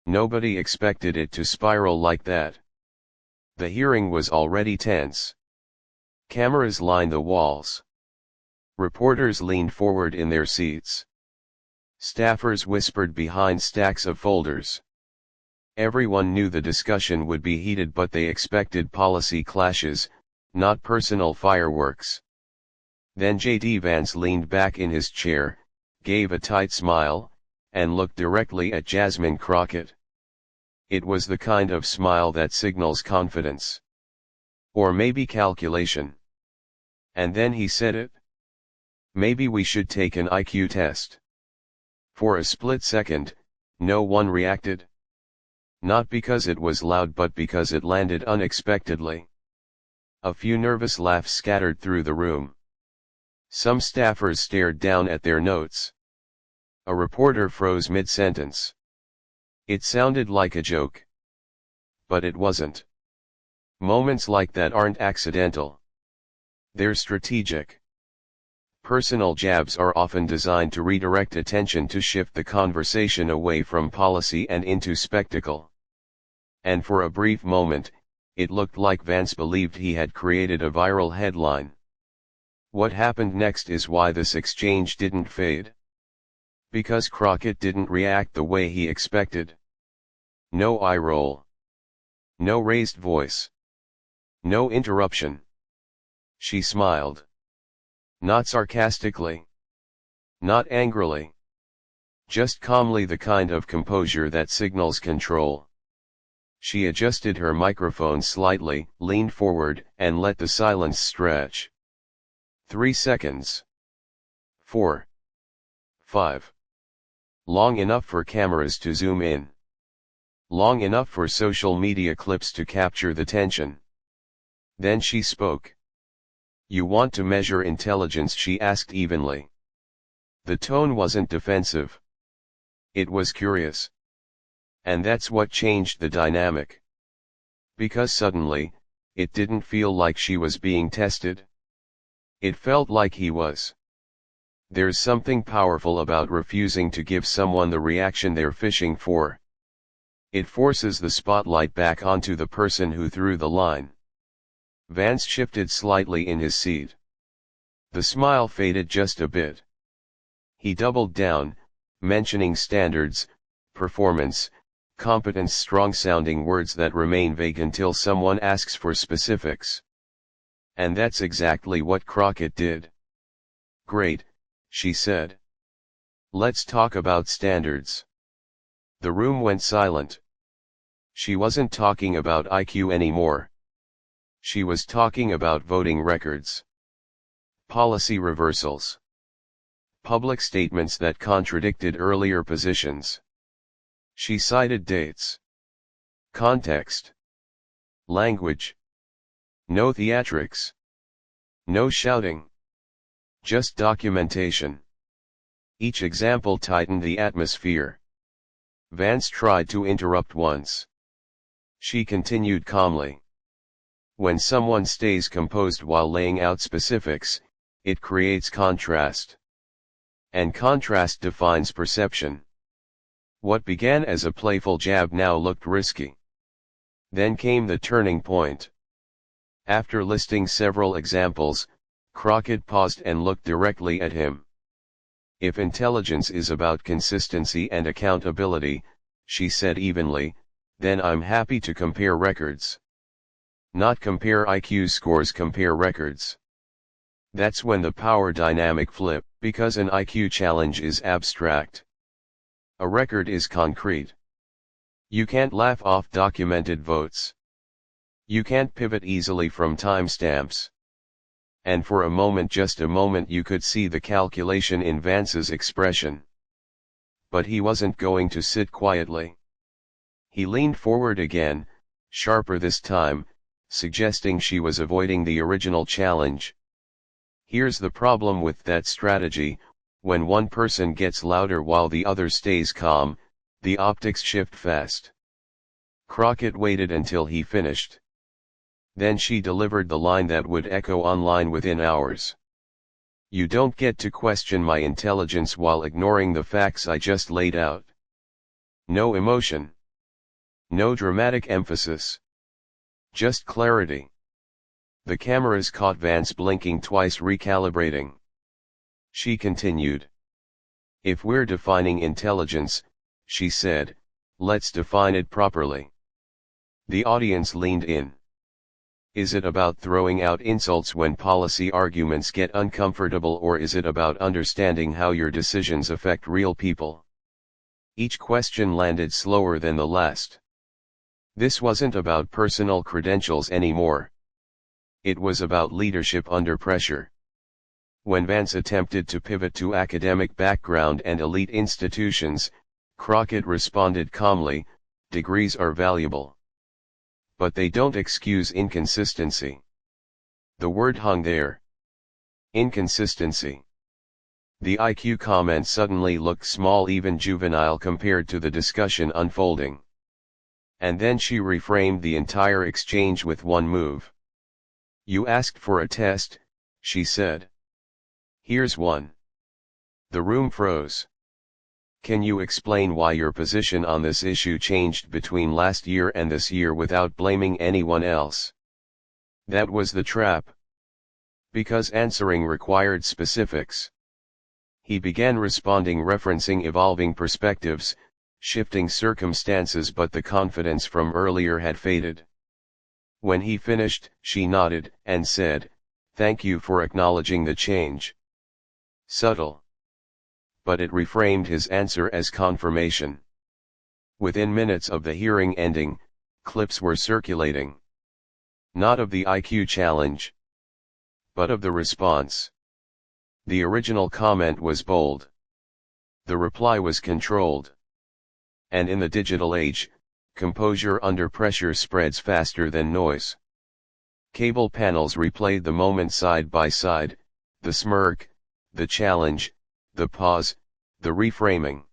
Nobody expected it to spiral like that. The hearing was already tense. Cameras lined the walls. Reporters leaned forward in their seats. Staffers whispered behind stacks of folders. Everyone knew the discussion would be heated, but they expected policy clashes, not personal fireworks. Then JD Vance leaned back in his chair, gave a tight smile, and looked directly at Jasmine Crockett. It was the kind of smile that signals confidence. Or maybe calculation. And then he said it. Maybe we should take an IQ test. For a split second, no one reacted. Not because it was loud, but because it landed unexpectedly. A few nervous laughs scattered through the room. Some staffers stared down at their notes. A reporter froze mid-sentence. It sounded like a joke. But it wasn't. Moments like that aren't accidental. They're strategic. Personal jabs are often designed to redirect attention, to shift the conversation away from policy and into spectacle. And for a brief moment, it looked like Vance believed he had created a viral headline. What happened next is why this exchange didn't fade. Because Crockett didn't react the way he expected. No eye roll. No raised voice. No interruption. She smiled. Not sarcastically. Not angrily. Just calmly, the kind of composure that signals control. She adjusted her microphone slightly, leaned forward, and let the silence stretch. 3 seconds. 4. 5. Long enough for cameras to zoom in. Long enough for social media clips to capture the tension. Then she spoke. "You want to measure intelligence?" she asked evenly. The tone wasn't defensive. It was curious. And that's what changed the dynamic. Because suddenly, it didn't feel like she was being tested. It felt like he was. There's something powerful about refusing to give someone the reaction they're fishing for. It forces the spotlight back onto the person who threw the line. Vance shifted slightly in his seat. The smile faded just a bit. He doubled down, mentioning standards, performance, competence, strong-sounding words that remain vague until someone asks for specifics. And that's exactly what Crockett did. "Great," she said. "Let's talk about standards." The room went silent. She wasn't talking about IQ anymore. She was talking about voting records. Policy reversals. Public statements that contradicted earlier positions. She cited dates. Context. Language. No theatrics. No shouting. Just documentation. Each example tightened the atmosphere. Vance tried to interrupt once. She continued calmly. When someone stays composed while laying out specifics, it creates contrast. And contrast defines perception. What began as a playful jab now looked risky. Then came the turning point. After listing several examples, Crockett paused and looked directly at him. "If intelligence is about consistency and accountability," she said evenly, "then I'm happy to compare records. Not compare IQ scores, compare records." That's when the power dynamic flipped, because an IQ challenge is abstract. A record is concrete. You can't laugh off documented votes. You can't pivot easily from timestamps. And for a moment, just a moment, you could see the calculation in Vance's expression. But he wasn't going to sit quietly. He leaned forward again, sharper this time, suggesting she was avoiding the original challenge. "Here's the problem with that strategy: when one person gets louder while the other stays calm, the optics shift fast." Crockett waited until he finished. Then she delivered the line that would echo online within hours. "You don't get to question my intelligence while ignoring the facts I just laid out. No emotion. No dramatic emphasis. Just clarity. The cameras caught Vance blinking twice, recalibrating. She continued. If we're defining intelligence, she said, let's define it properly. The audience leaned in. Is it about throwing out insults when policy arguments get uncomfortable, or is it about understanding how your decisions affect real people? Each question landed slower than the last. This wasn't about personal credentials anymore. It was about leadership under pressure. When Vance attempted to pivot to academic background and elite institutions, Crockett responded calmly, degrees are valuable. But they don't excuse inconsistency. The word hung there. Inconsistency. The IQ comment suddenly looked small, even juvenile, compared to the discussion unfolding. And then she reframed the entire exchange with one move. You asked for a test, she said. Here's one. The room froze. Can you explain why your position on this issue changed between last year and this year without blaming anyone else? That was the trap. Because answering required specifics. He began responding, referencing evolving perspectives, shifting circumstances, but the confidence from earlier had faded. When he finished, she nodded and said, "Thank you for acknowledging the change." Subtle. But it reframed his answer as confirmation. Within minutes of the hearing ending, clips were circulating. Not of the IQ challenge, but of the response. The original comment was bold. The reply was controlled. And in the digital age, composure under pressure spreads faster than noise. Cable panels replayed the moment side by side, the smirk, the challenge, the pause, the reframing.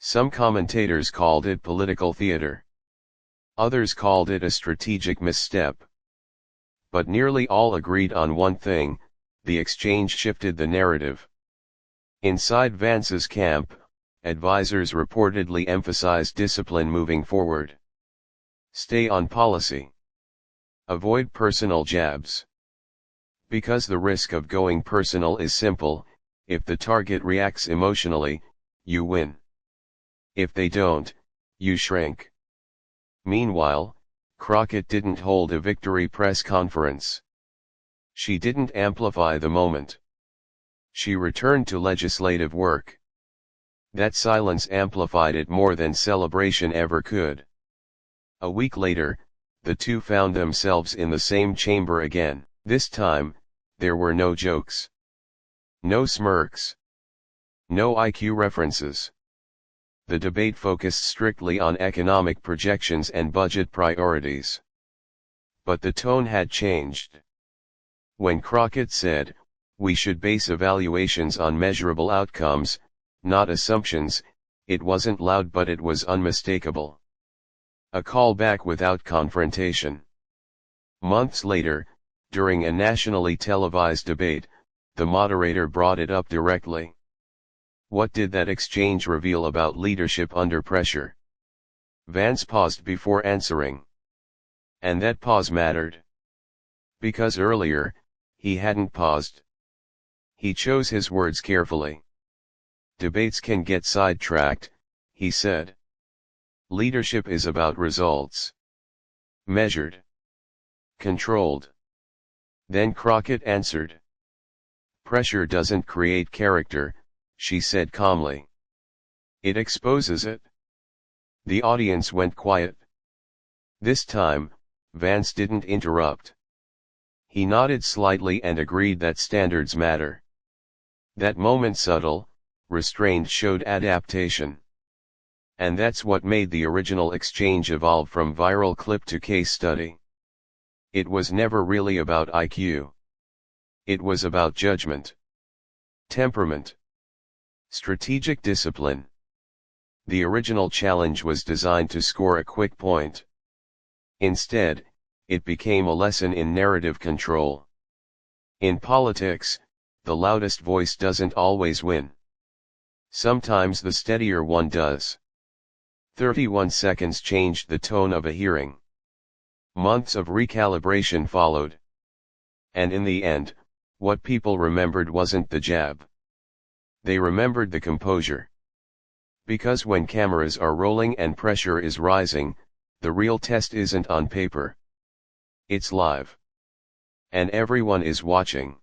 Some commentators called it political theater. Others called it a strategic misstep. But nearly all agreed on one thing: the exchange shifted the narrative. Inside Vance's camp, advisors reportedly emphasized discipline moving forward. Stay on policy. Avoid personal jabs. Because the risk of going personal is simple: if the target reacts emotionally, you win. If they don't, you shrink. Meanwhile, Crockett didn't hold a victory press conference. She didn't amplify the moment. She returned to legislative work. That silence amplified it more than celebration ever could. A week later, the two found themselves in the same chamber again. This time, there were no jokes. No smirks. No IQ references. The debate focused strictly on economic projections and budget priorities. But the tone had changed. When Crockett said, "We should base evaluations on measurable outcomes, not assumptions," it wasn't loud, but it was unmistakable. A callback without confrontation. Months later, during a nationally televised debate, the moderator brought it up directly. What did that exchange reveal about leadership under pressure? Vance paused before answering. And that pause mattered. Because earlier, he hadn't paused. He chose his words carefully. Debates can get sidetracked, he said. Leadership is about results. Measured. Controlled. Then Crockett answered. Pressure doesn't create character, she said calmly. It exposes it. The audience went quiet. This time, Vance didn't interrupt. He nodded slightly and agreed that standards matter. That moment, subtle, restrained, showed adaptation. And that's what made the original exchange evolve from viral clip to case study. It was never really about IQ. It was about judgment. Temperament. Strategic discipline. The original challenge was designed to score a quick point. Instead, it became a lesson in narrative control. In politics, the loudest voice doesn't always win. Sometimes the steadier one does. 31 seconds changed the tone of a hearing. Months of recalibration followed. And in the end, what people remembered wasn't the jab. They remembered the composure. Because when cameras are rolling and pressure is rising, the real test isn't on paper. It's live. And everyone is watching.